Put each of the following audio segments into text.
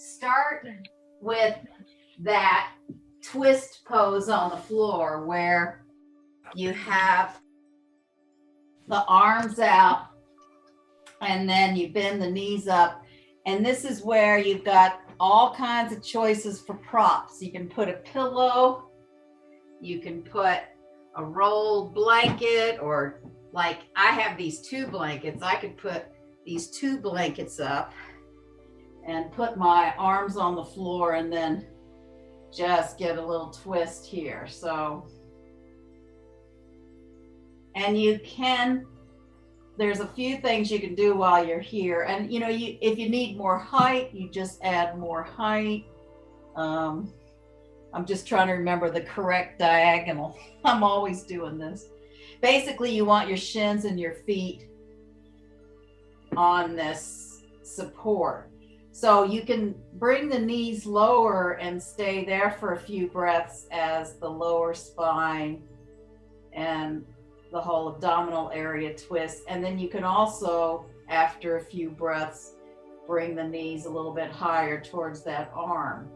start with that twist pose on the floor where you have the arms out and then you bend the knees up. And this is where you've got all kinds of choices for props. You can put a pillow, you can put a rolled blanket, or like I have these 2 blankets. I could put these 2 blankets up and put my arms on the floor and then just get a little twist here. So, and you can, there's a few things you can do while you're here. And you know, if you need more height, you just add more height. I'm just trying to remember the correct diagonal. I'm always doing this. Basically, you want your shins and your feet on this support. So you can bring the knees lower and stay there for a few breaths as the lower spine and the whole abdominal area twists. And then you can also, after a few breaths, bring the knees a little bit higher towards that arm.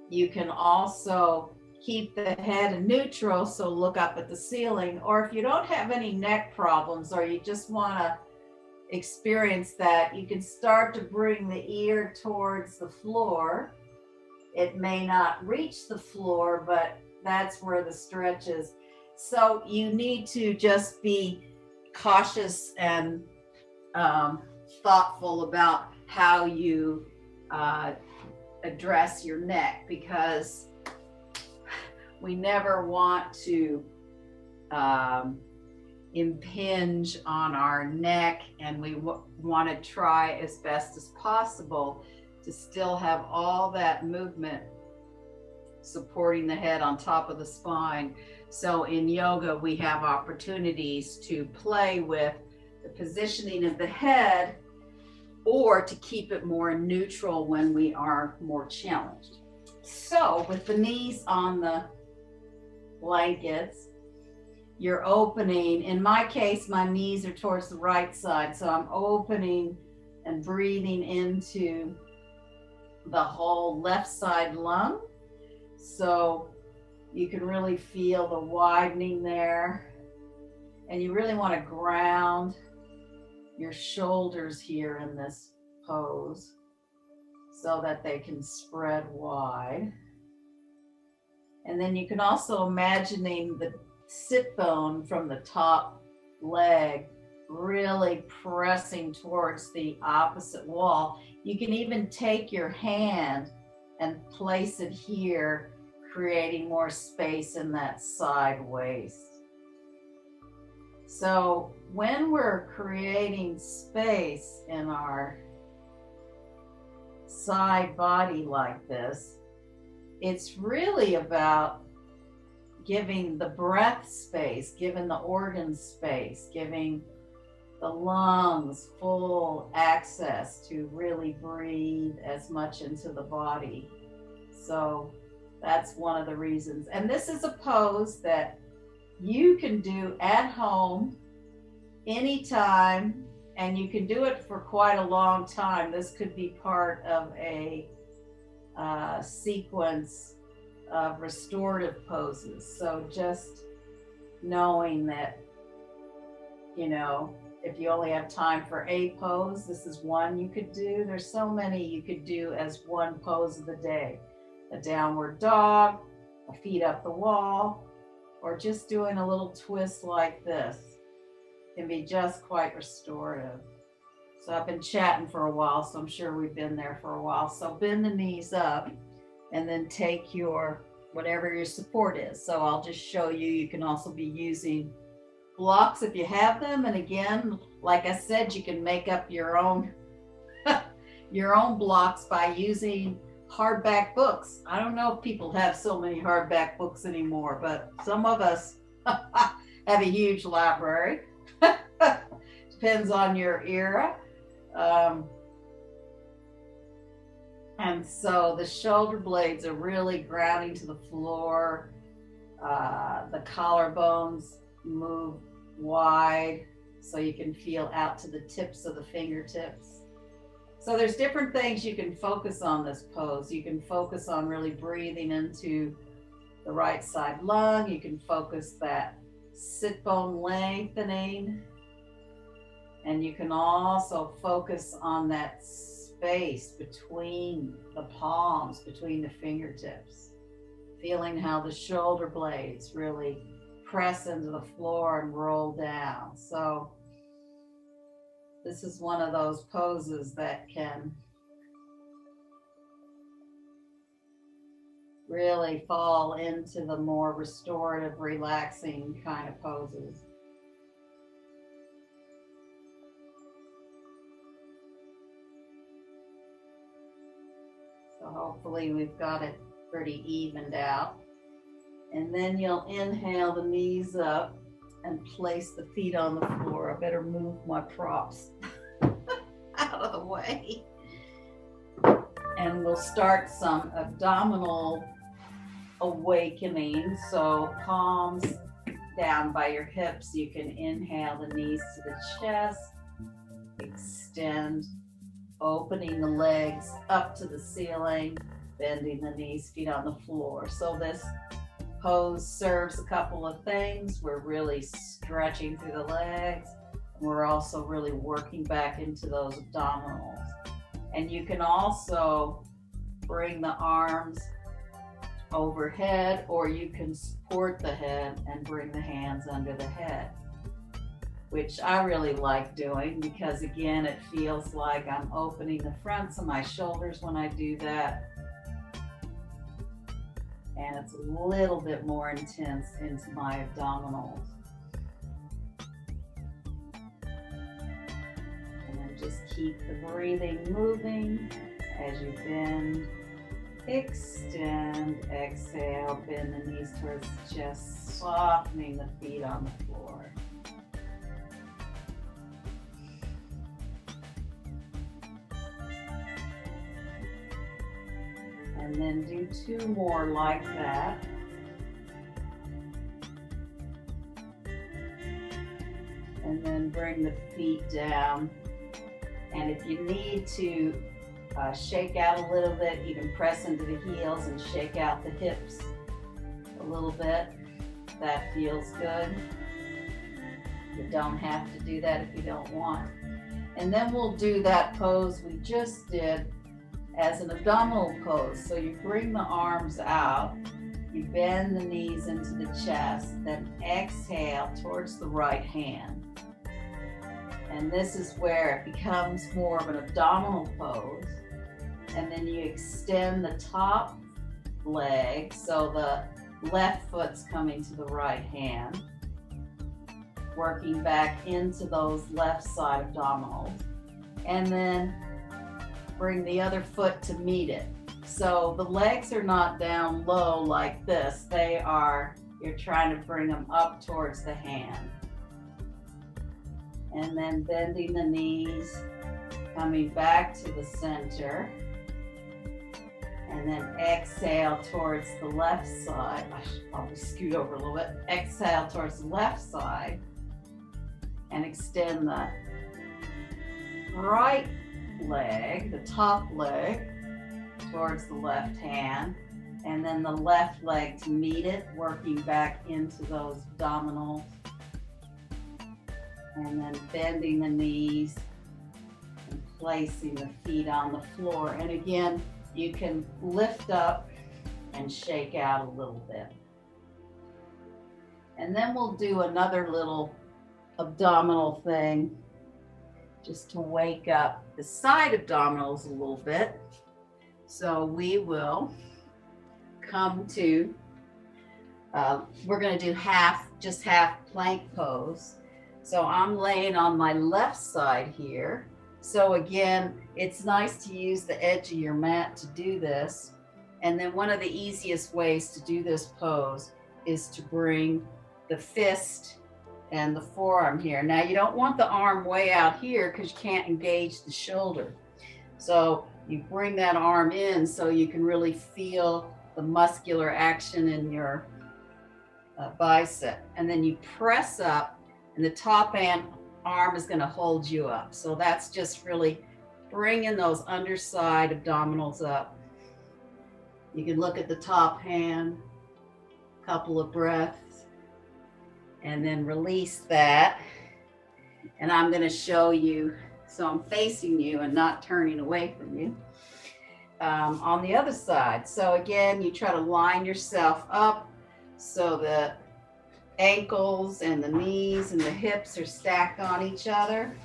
You can also keep the head in neutral, so look up at the ceiling. Or if you don't have any neck problems, or you just want to experience that, you can start to bring the ear towards the floor. It may not reach the floor, but that's where the stretch is. So you need to just be cautious and thoughtful about how you address your neck, because we never want to impinge on our neck, and we want to try as best as possible to still have all that movement supporting the head on top of the spine. So in yoga, we have opportunities to play with the positioning of the head, or to keep it more neutral when we are more challenged. So with the knees on the blankets, you're opening. In my case, my knees are towards the right side, so I'm opening and breathing into the whole left side lung. So you can really feel the widening there. And you really want to ground your shoulders here in this pose so that they can spread wide. And then you can also imagining the sit bone from the top leg really pressing towards the opposite wall. You can even take your hand and place it here, creating more space in that side waist. So when we're creating space in our side body like this, it's really about giving the breath space, giving the organs space, giving the lungs full access to really breathe as much into the body. So that's one of the reasons. And this is a pose that you can do at home anytime, and you can do it for quite a long time. This could be part of a sequence of restorative poses. So just knowing that, you know, if you only have time for a pose, this is one you could do. There's so many you could do as one pose of the day. A downward dog, a feet up the wall, or just doing a little twist like this can be just quite restorative. So I've been chatting for a while, so I'm sure we've been there for a while. So bend the knees up and then take your, whatever your support is. So I'll just show you, you can also be using blocks if you have them. And again, like I said, you can make up your own your own blocks by using hardback books. I don't know if people have so many hardback books anymore, but some of us have a huge library. Depends on your era. And so the shoulder blades are really grounding to the floor. The collarbones move wide so you can feel out to the tips of the fingertips. So there's different things you can focus on this pose. You can focus on really breathing into the right side lung. You can focus that sit bone lengthening. And you can also focus on that space between the palms, between the fingertips. Feeling how the shoulder blades really press into the floor and roll down. So this is one of those poses that can really fall into the more restorative, relaxing kind of poses. So hopefully we've got it pretty evened out. And then you'll inhale the knees up and place the feet on the floor. I better move my props out of the way. And we'll start some abdominal awakening. So palms down by your hips. You can inhale the knees to the chest, extend, opening the legs up to the ceiling, bending the knees, feet on the floor. So this pose serves a couple of things. We're really stretching through the legs. And we're also really working back into those abdominals. And you can also bring the arms overhead, or you can support the head and bring the hands under the head, which I really like doing because, again, it feels like I'm opening the fronts of my shoulders when I do that. And it's a little bit more intense into my abdominals. And then just keep the breathing moving as you bend, extend, exhale, bend the knees towards the chest, softening the feet on the floor. And then do 2 more like that. And then bring the feet down. And if you need to shake out a little bit, you can press into the heels and shake out the hips a little bit. That feels good. You don't have to do that if you don't want. And then we'll do that pose we just did as an abdominal pose. So you bring the arms out, you bend the knees into the chest, then exhale towards the right hand. And this is where it becomes more of an abdominal pose. And then you extend the top leg, so the left foot's coming to the right hand, working back into those left side abdominals. And then bring the other foot to meet it. So the legs are not down low like this. You're trying to bring them up towards the hand. And then bending the knees, coming back to the center. And then exhale towards the left side. I should probably scoot over a little bit. Exhale towards the left side. And extend the right leg, the top leg, towards the left hand, and then the left leg to meet it, working back into those abdominals, and then bending the knees and placing the feet on the floor. And again, you can lift up and shake out a little bit. And then we'll do another little abdominal thing just to wake up the side abdominals a little bit. So we will come to, we're going to do just half plank pose. So I'm laying on my left side here. So again, it's nice to use the edge of your mat to do this. And then one of the easiest ways to do this pose is to bring the fist and the forearm here. Now you don't want the arm way out here because you can't engage the shoulder. So you bring that arm in so you can really feel the muscular action in your bicep. And then you press up and the top arm is going to hold you up. So that's just really bringing those underside abdominals up. You can look at the top hand, couple of breaths, and then release that. And I'm going to show you, so I'm facing you and not turning away from you, on the other side. So again, you try to line yourself up so the ankles and the knees and the hips are stacked on each other.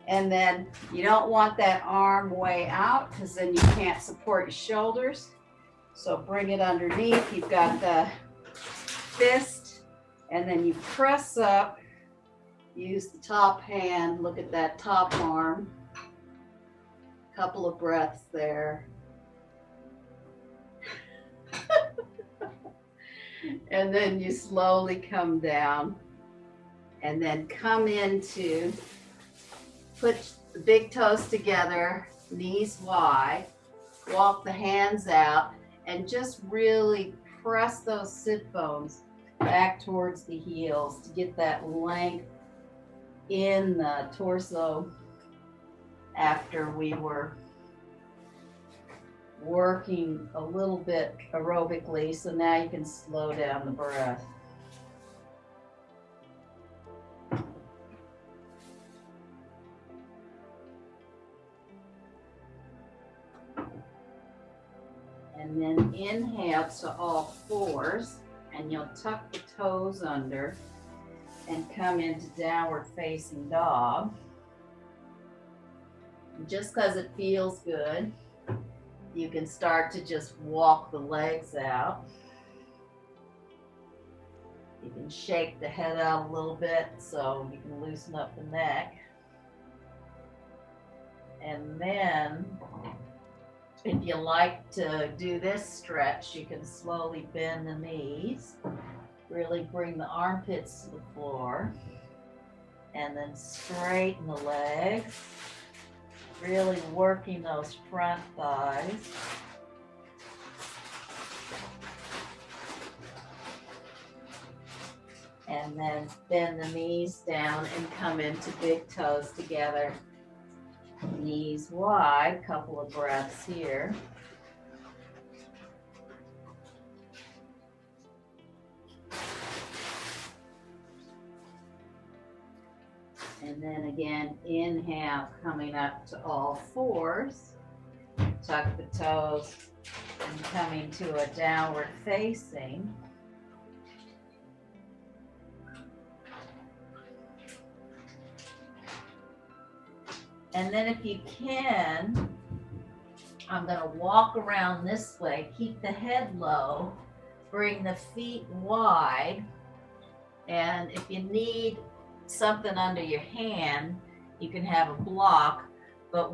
And then you don't want that arm way out because then you can't support your shoulders. So bring it underneath. You've got the fist, and then you press up. Use the top hand. Look at that top arm. Couple of breaths there. And then you slowly come down, and then come into, put the big toes together, knees wide, walk the hands out, and just really press those sit bones back towards the heels to get that length in the torso after we were working a little bit aerobically. So now you can slow down the breath. And then inhale to all fours, and you'll tuck the toes under and come into downward facing dog. And just because it feels good, you can start to just walk the legs out. You can shake the head out a little bit so you can loosen up the neck. And then, if you like to do this stretch, you can slowly bend the knees, really bring the armpits to the floor, and then straighten the legs, really working those front thighs. And then bend the knees down and come into big toes together. Knees wide, couple of breaths here. And then again, inhale, coming up to all fours. Tuck the toes and coming to a downward facing. And then if you can, I'm going to walk around this way, keep the head low, bring the feet wide, and if you need something under your hand, you can have a block, but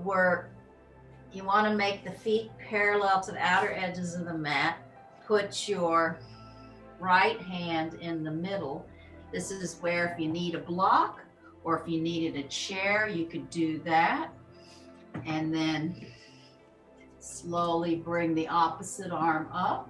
you want to make the feet parallel to the outer edges of the mat. Put your right hand in the middle. This is where if you need a block, or if you needed a chair, you could do that. And then slowly bring the opposite arm up.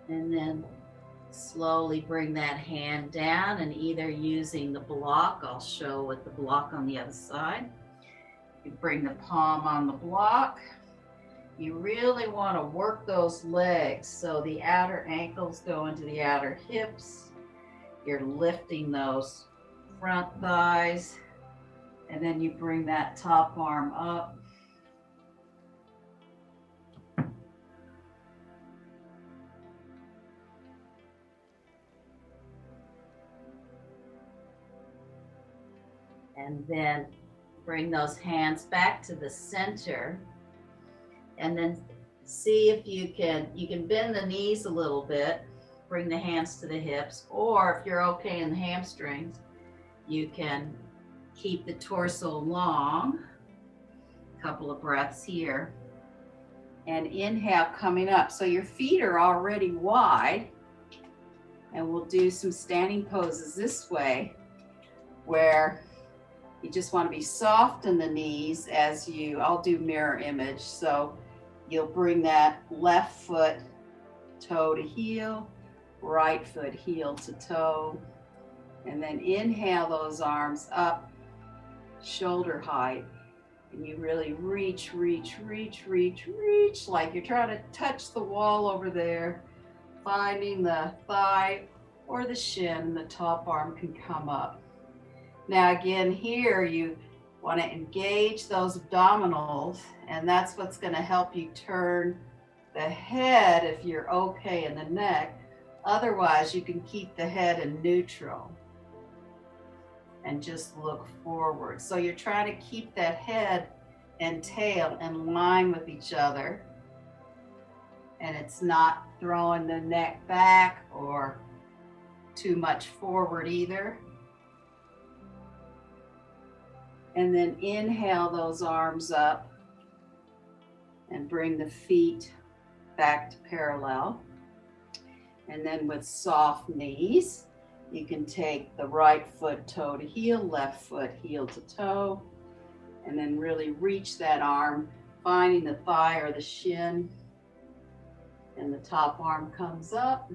And then slowly bring that hand down, and either using the block, I'll show with the block on the other side. You bring the palm on the block. You really want to work those legs so the outer ankles go into the outer hips. You're lifting those front thighs, and then you bring that top arm up. And then bring those hands back to the center. And then see if you can bend the knees a little bit, bring the hands to the hips, or if you're okay in the hamstrings, you can keep the torso long. A couple of breaths here. And inhale, coming up. So your feet are already wide, and we'll do some standing poses this way, where you just want to be soft in the knees I'll do mirror image. So you'll bring that left foot toe to heel, right foot heel to toe. And then inhale those arms up, shoulder height. And you really reach, reach, reach, reach, reach, like you're trying to touch the wall over there, finding the thigh or the shin, the top arm can come up. Now again, here you want to engage those abdominals, and that's what's going to help you turn the head if you're okay in the neck. Otherwise, you can keep the head in neutral and just look forward. So you're trying to keep that head and tail in line with each other, and it's not throwing the neck back or too much forward either. And then inhale those arms up and bring the feet back to parallel. And then with soft knees, you can take the right foot toe to heel, left foot heel to toe, and then really reach that arm, finding the thigh or the shin, and the top arm comes up,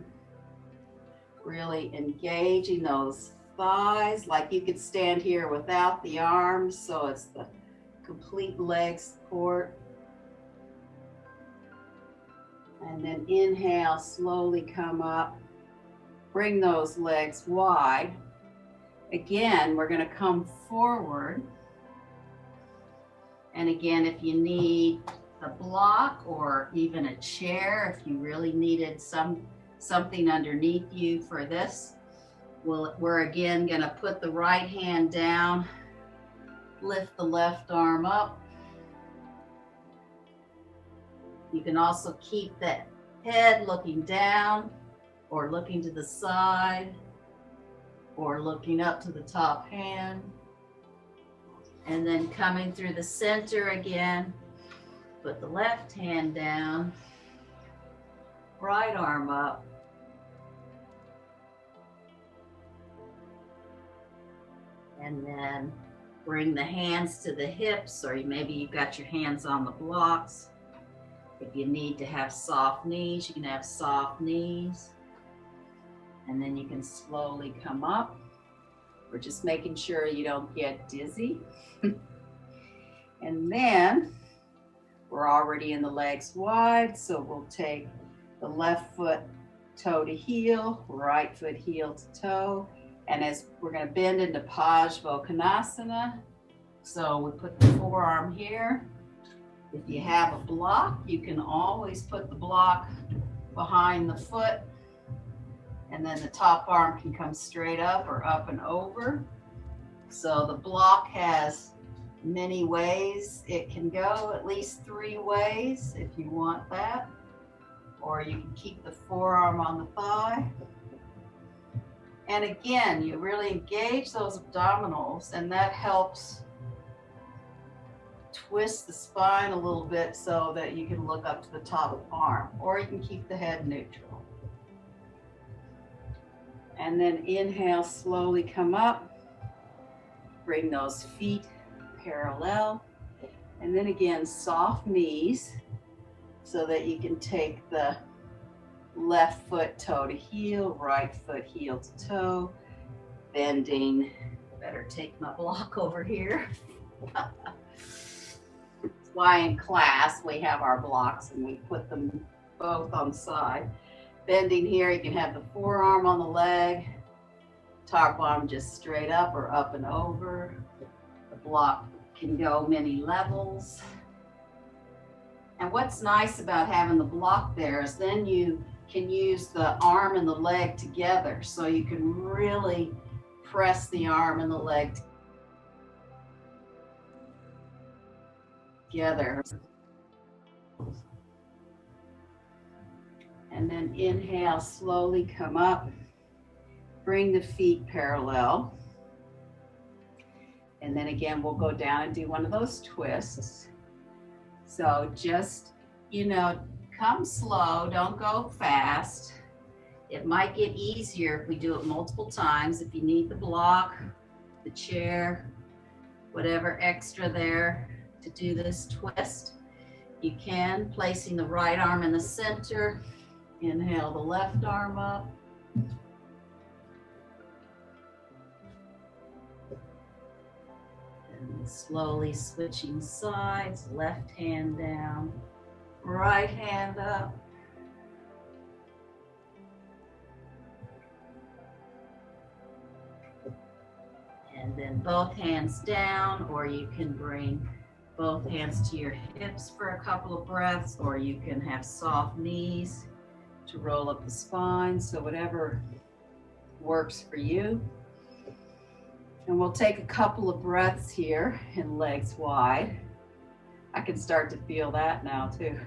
really engaging those thighs, like you could stand here without the arms, so it's the complete leg support. And then inhale, slowly come up, bring those legs wide. Again, we're going to come forward. And again, if you need a block or even a chair, if you really needed something underneath you for this, we're again going to put the right hand down, lift the left arm up. You can also keep that head looking down or looking to the side or looking up to the top hand. And then coming through the center again, put the left hand down, right arm up. And then bring the hands to the hips, or maybe you've got your hands on the blocks. If you need to have soft knees, you can have soft knees. And then you can slowly come up. We're just making sure you don't get dizzy. And then we're already in the legs wide, so we'll take the left foot toe to heel, right foot heel to toe. And as we're going to bend into parivrtta, so we put the forearm here. If you have a block, you can always put the block behind the foot, and then the top arm can come straight up or up and over. So the block has many ways it can go, at least 3 ways if you want that. Or you can keep the forearm on the thigh. And again, you really engage those abdominals, and that helps twist the spine a little bit so that you can look up to the top arm, or you can keep the head neutral. And then inhale, slowly come up, bring those feet parallel, and then again, soft knees so that you can take the left foot toe to heel, right foot heel to toe, bending. Better take my block over here. That's why in class we have our blocks and we put them both on the side. Bending here, you can have the forearm on the leg, top arm just straight up or up and over. The block can go many levels. And what's nice about having the block there is then you can use the arm and the leg together, so you can really press the arm and the leg together. And then inhale, slowly come up, bring the feet parallel. And then again, we'll go down and do one of those twists. So just, come slow, don't go fast. It might get easier if we do it multiple times. If you need the block, the chair, whatever extra there to do this twist, you can, placing the right arm in the center Inhale the left arm up. And slowly switching sides, left hand down, right hand up. And then both hands down, or you can bring both hands to your hips for a couple of breaths, or you can have soft knees to roll up the spine. So whatever works for you. And we'll take a couple of breaths here in legs wide. I can start to feel that now too.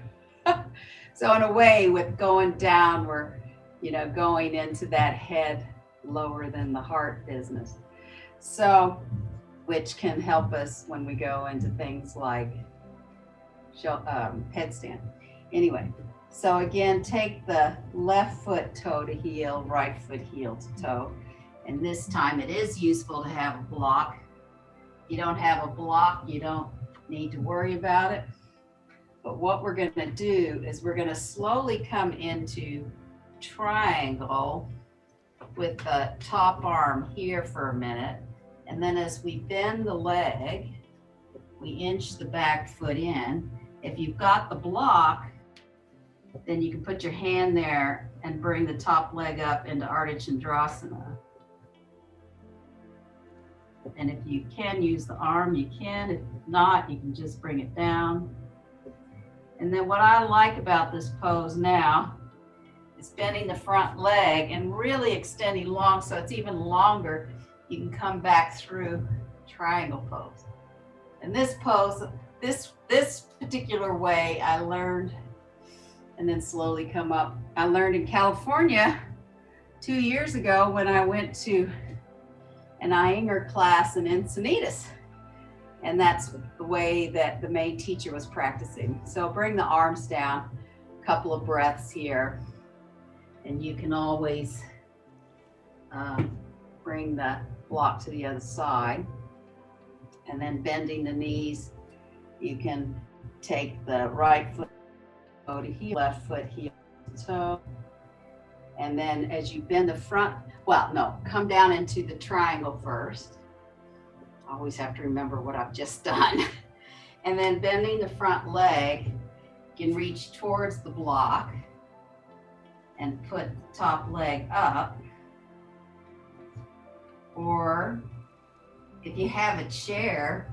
So in a way, with going down, we're, going into that head lower than the heart business. So, which can help us when we go into things like headstand. Anyway, so again, take the left foot toe to heel, right foot heel to toe. And this time it is useful to have a block. If you don't have a block, you don't need to worry about it. But what we're going to do is we're going to slowly come into triangle with the top arm here for a minute. And then as we bend the leg, we inch the back foot in. If you've got the block, then you can put your hand there and bring the top leg up into Ardha Chandrasana. And if you can use the arm, you can. If not, you can just bring it down. And then what I like about this pose now is bending the front leg and really extending long so it's even longer. You can come back through triangle pose. And this pose, this particular way I learned, and then slowly come up. I learned in California 2 years ago when I went to an Iyengar class in Encinitas. And that's the way that the main teacher was practicing. So bring the arms down, a couple of breaths here. And you can always bring the block to the other side. And then bending the knees, you can take the right foot toe to heel, left foot heel to toe. And then as you bend the front, come down into the triangle first. Always have to remember what I've just done. And then bending the front leg, you can reach towards the block and put the top leg up. Or if you have a chair,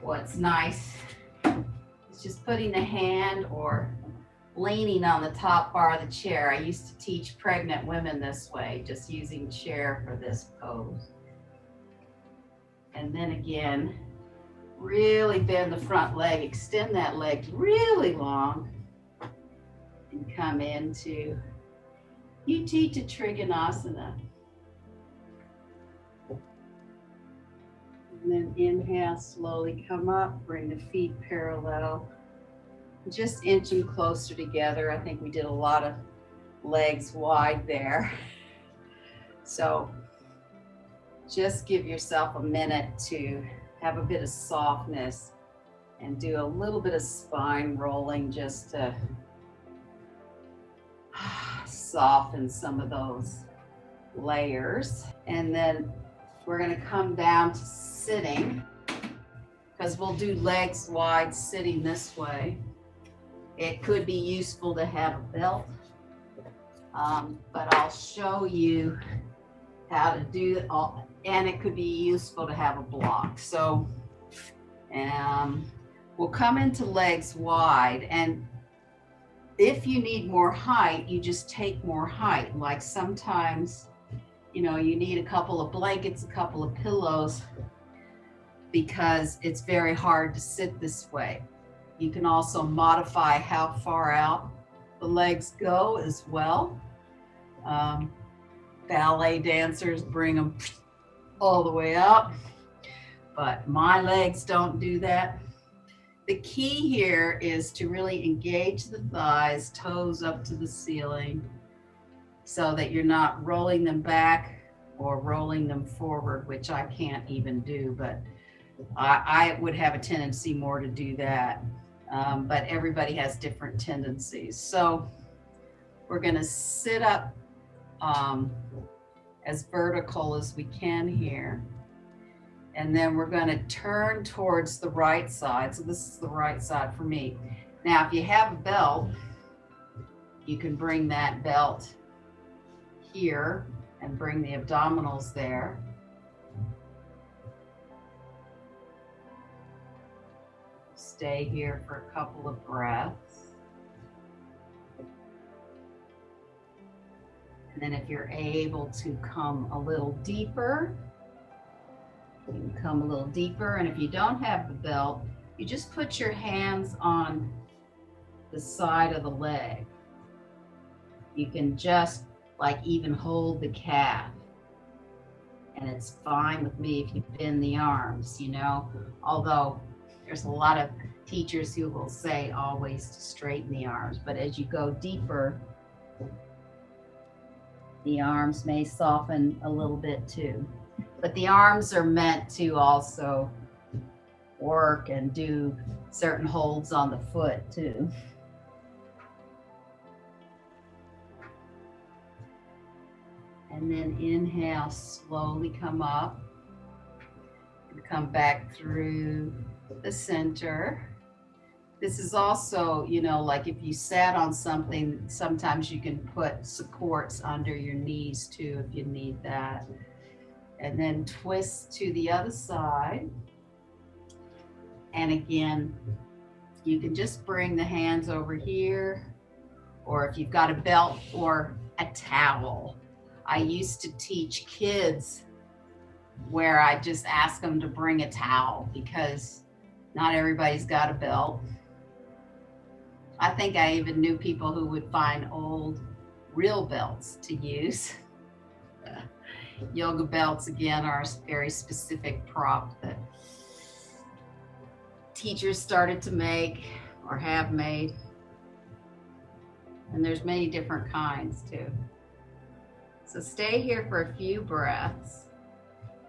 what's nice is just putting the hand or leaning on the top bar of the chair. I used to teach pregnant women this way, just using chair for this pose. And then again, really bend the front leg, extend that leg really long, and come into Utthita Trikonasana. And then inhale, slowly come up, bring the feet parallel. Just inch them closer together. I think we did a lot of legs wide there. So just give yourself a minute to have a bit of softness and do a little bit of spine rolling just to soften some of those layers. And then we're going to come down to sitting, because we'll do legs wide sitting this way. It could be useful to have a belt, but I'll show you how to do it all. And it could be useful to have a block. So we'll come into legs wide, and if you need more height, you just take more height. Like sometimes, you need a couple of blankets, a couple of pillows, because it's very hard to sit this way. You can also modify how far out the legs go as well. Ballet dancers bring them all the way up, but my legs don't do that. The key here is to really engage the thighs, toes up to the ceiling, so that you're not rolling them back or rolling them forward, which I can't even do, but I would have a tendency more to do that. But everybody has different tendencies. So We're going to sit up as vertical as we can here. And then we're going to turn towards the right side. So this is the right side for me. Now, if you have a belt, you can bring that belt here and bring the abdominals there. Stay here for a couple of breaths. And then if you're able to come a little deeper, you can come a little deeper. And if you don't have the belt, you just put your hands on the side of the leg. You can just like even hold the calf. And it's fine with me if you bend the arms, you know, although there's a lot of teachers who will say always to straighten the arms, but as you go deeper, the arms may soften a little bit too. But the arms are meant to also work and do certain holds on the foot too. And then inhale, slowly come up and come back through the center. This is also, you know, like if you sat on something, sometimes you can put supports under your knees too if you need that. And then twist to the other side. And again, you can just bring the hands over here, or if you've got a belt or a towel. I used to teach kids where I just ask them to bring a towel because not everybody's got a belt. I think I even knew people who would find old real belts to use. Yoga belts, again, are a very specific prop that teachers started to make or have made. And there's many different kinds too. So stay here for a few breaths.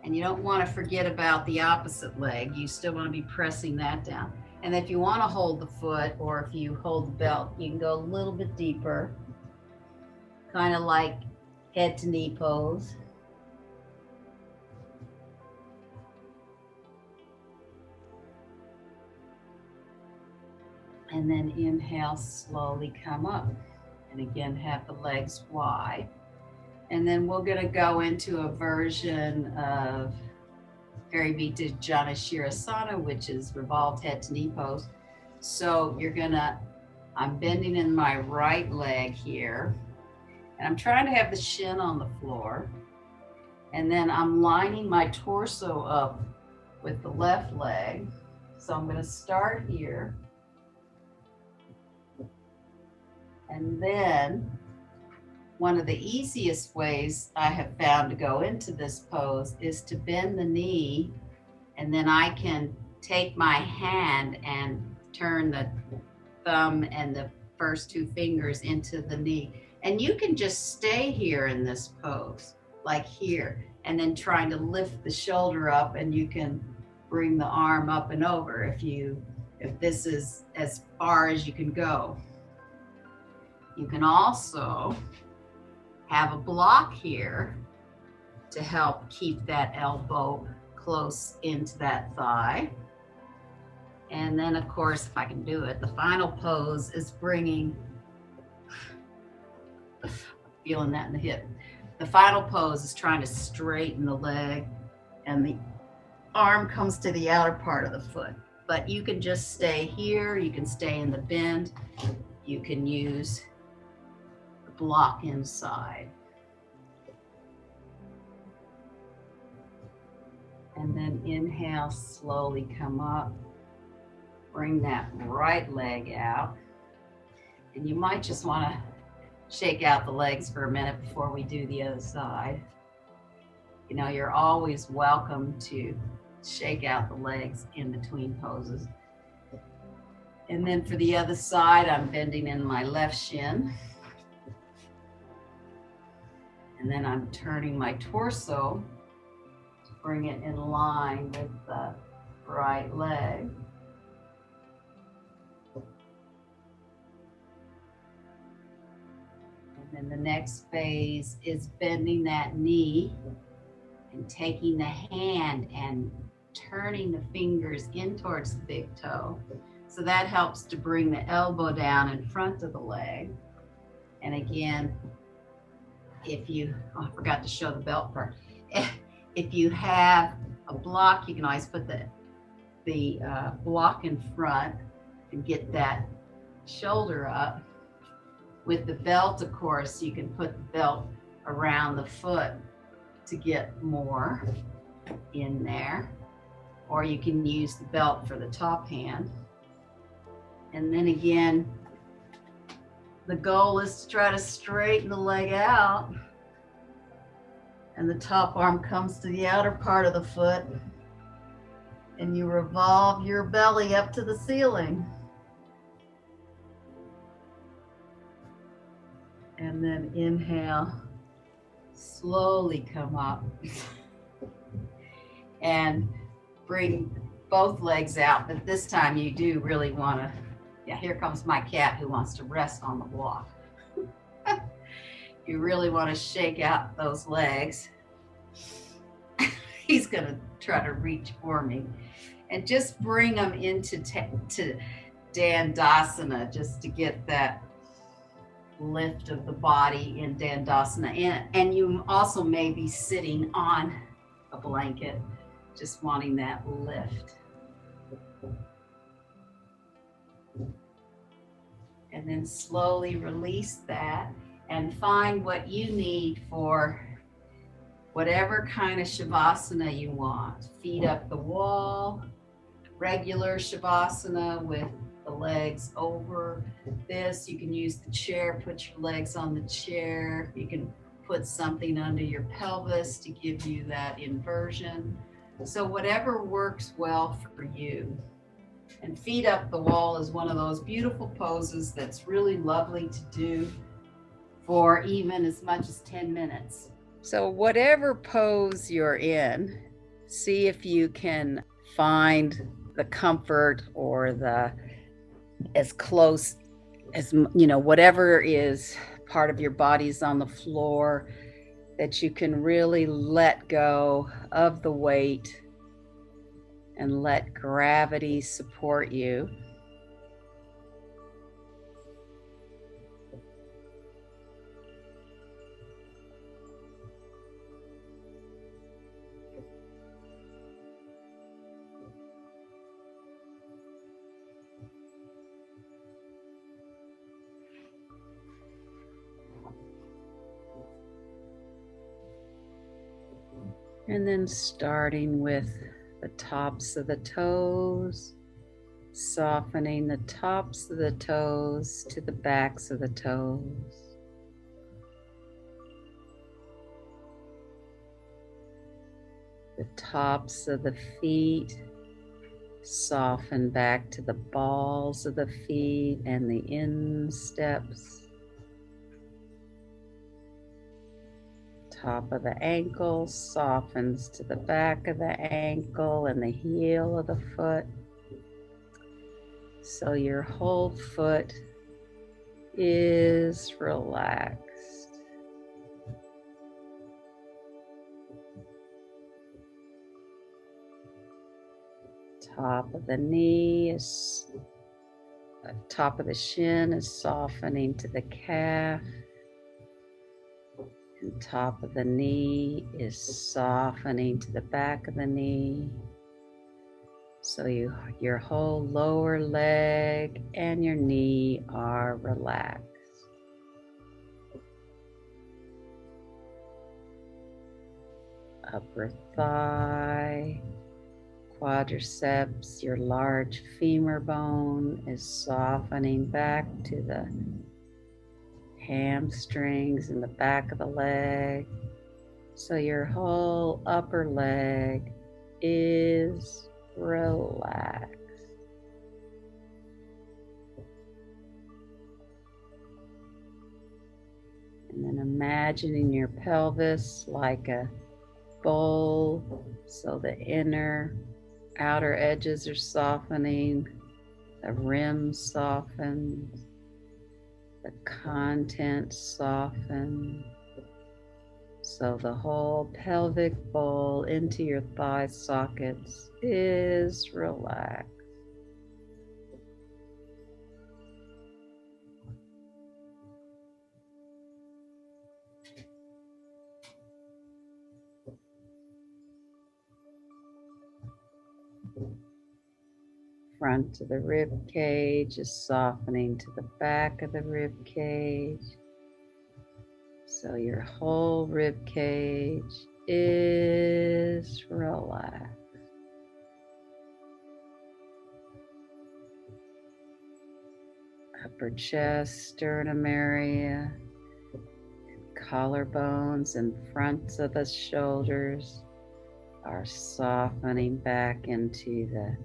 And you don't want to forget about the opposite leg. You still want to be pressing that down. And if you want to hold the foot, or if you hold the belt, you can go a little bit deeper, kind of like head to knee pose. And then inhale, slowly come up. And again, have the legs wide. And then we're going to go into a version of parivrtta janu sirsasana, which is revolved head to knee pose. So I'm bending in my right leg here, and I'm trying to have the shin on the floor. And then I'm lining my torso up with the left leg. So I'm going to start here. And then one of the easiest ways I have found to go into this pose is to bend the knee, and then I can take my hand and turn the thumb and the first two fingers into the knee. And you can just stay here in this pose, like here, and then trying to lift the shoulder up, and you can bring the arm up and over if this is as far as you can go. You can also have a block here to help keep that elbow close into that thigh. And then, of course, if I can do it, the final pose is feeling that in the hip. The final pose is trying to straighten the leg, and the arm comes to the outer part of the foot. But you can just stay here, you can stay in the bend, you can use block inside. And then inhale, slowly come up. Bring that right leg out. And you might just want to shake out the legs for a minute before we do the other side. You know, you're always welcome to shake out the legs in between poses. And then for the other side, I'm bending in my left shin. And then I'm turning my torso to bring it in line with the right leg. And then the next phase is bending that knee and taking the hand and turning the fingers in towards the big toe. So that helps to bring the elbow down in front of the leg. And again, I forgot to show the belt part. If you have a block, you can always put the block in front and get that shoulder up. With the belt, of course, you can put the belt around the foot to get more in there, or you can use the belt for the top hand. And then again, the goal is to try to straighten the leg out, and the top arm comes to the outer part of the foot, and you revolve your belly up to the ceiling. And then inhale, slowly come up and bring both legs out. But this time you do really want to, here comes my cat who wants to rest on the block. You really want to shake out those legs. He's going to try to reach for me. And just bring them into Dandasana, just to get that lift of the body in Dandasana. And you also may be sitting on a blanket, just wanting that lift. And then slowly release that and find what you need for whatever kind of Shavasana you want. Feet up the wall, regular Shavasana with the legs over this. You can use the chair, put your legs on the chair. You can put something under your pelvis to give you that inversion. So whatever works well for you. And feet up the wall is one of those beautiful poses that's really lovely to do for even as much as 10 minutes. So whatever pose you're in, see if you can find the comfort or the as close as, whatever is part of your body's on the floor, that you can really let go of the weight and let gravity support you. And then starting with the tops of the toes, softening the tops of the toes to the backs of the toes. The tops of the feet soften back to the balls of the feet and the insteps. Top of the ankle softens to the back of the ankle and the heel of the foot. So your whole foot is relaxed. Top of the knee is, top of the shin is softening to the calf. And top of the knee is softening to the back of the knee. So your whole lower leg and your knee are relaxed. Upper thigh, quadriceps, your large femur bone is softening back to the hamstrings and the back of the leg. So your whole upper leg is relaxed. And then imagining your pelvis like a bowl, so the outer edges are softening, the rim softens, the content soften. So the whole pelvic bowl into your thigh sockets is relaxed. Front of the rib cage is softening to the back of the rib cage. So your whole rib cage is relaxed. Upper chest, sternum area, collarbones and fronts of the shoulders are softening back into the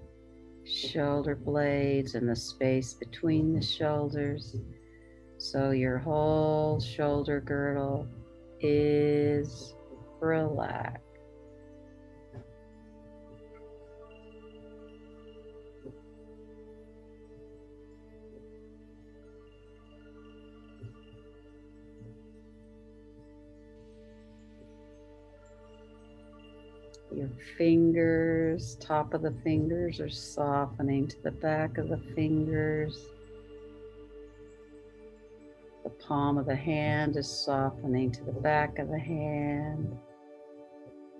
shoulder blades and the space between the shoulders. So your whole shoulder girdle is relaxed. Your fingers, top of the fingers are softening to the back of the fingers. The palm of the hand is softening to the back of the hand.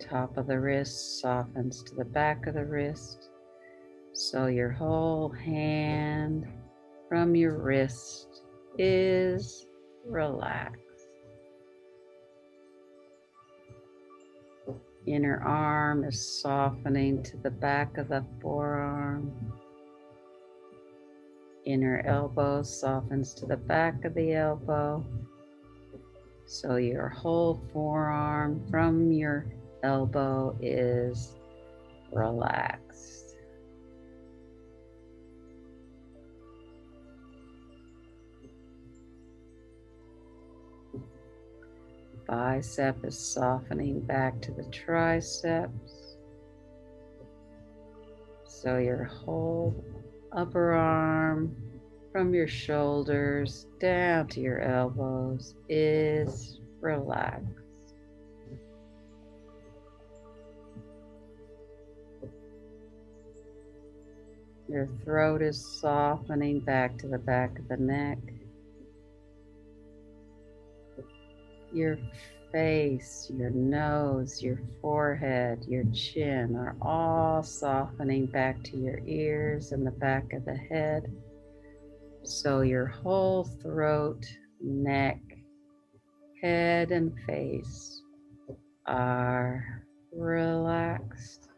Top of the wrist softens to the back of the wrist. So your whole hand from your wrist is relaxed. Inner arm is softening to the back of the forearm. Inner elbow softens to the back of the elbow. So your whole forearm from your elbow is relaxed. Bicep is softening back to the triceps. So your whole upper arm from your shoulders down to your elbows is relaxed. Your throat is softening back to the back of the neck. Your face, your nose, your forehead, your chin are all softening back to your ears and the back of the head. So your whole throat, neck, head, and face are relaxed.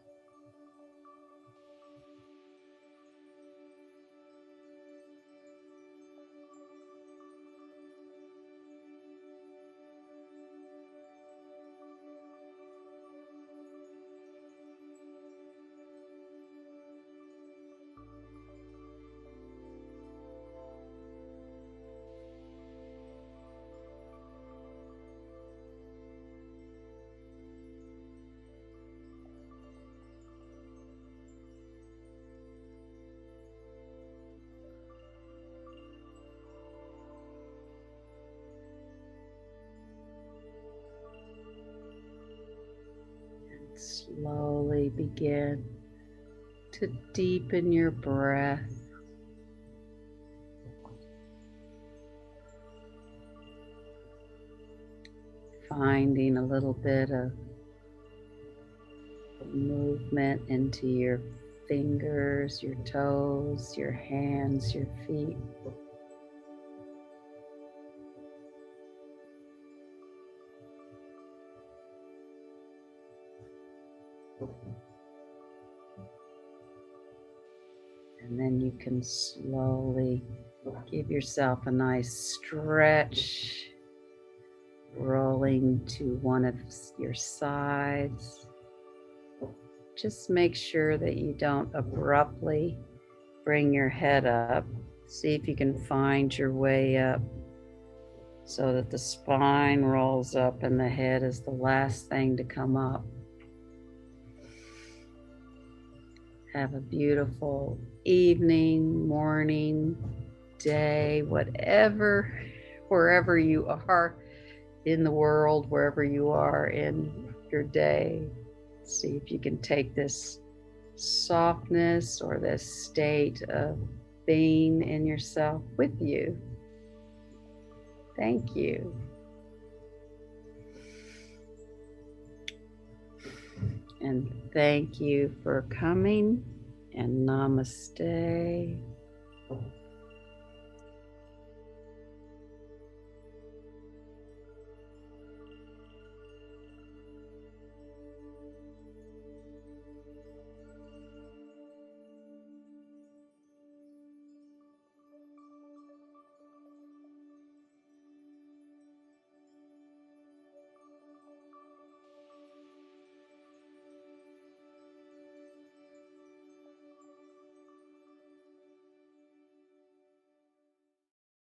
Slowly begin to deepen your breath. Finding a little bit of movement into your fingers, your toes, your hands, your feet. And then you can slowly give yourself a nice stretch, rolling to one of your sides. Just make sure that you don't abruptly bring your head up. See if you can find your way up so that the spine rolls up and the head is the last thing to come up. Have a beautiful evening, morning, day, whatever wherever you are in the world, wherever you are in your day. See if you can take this softness or this state of being in yourself with you. Thank you. And thank you for coming, and namaste.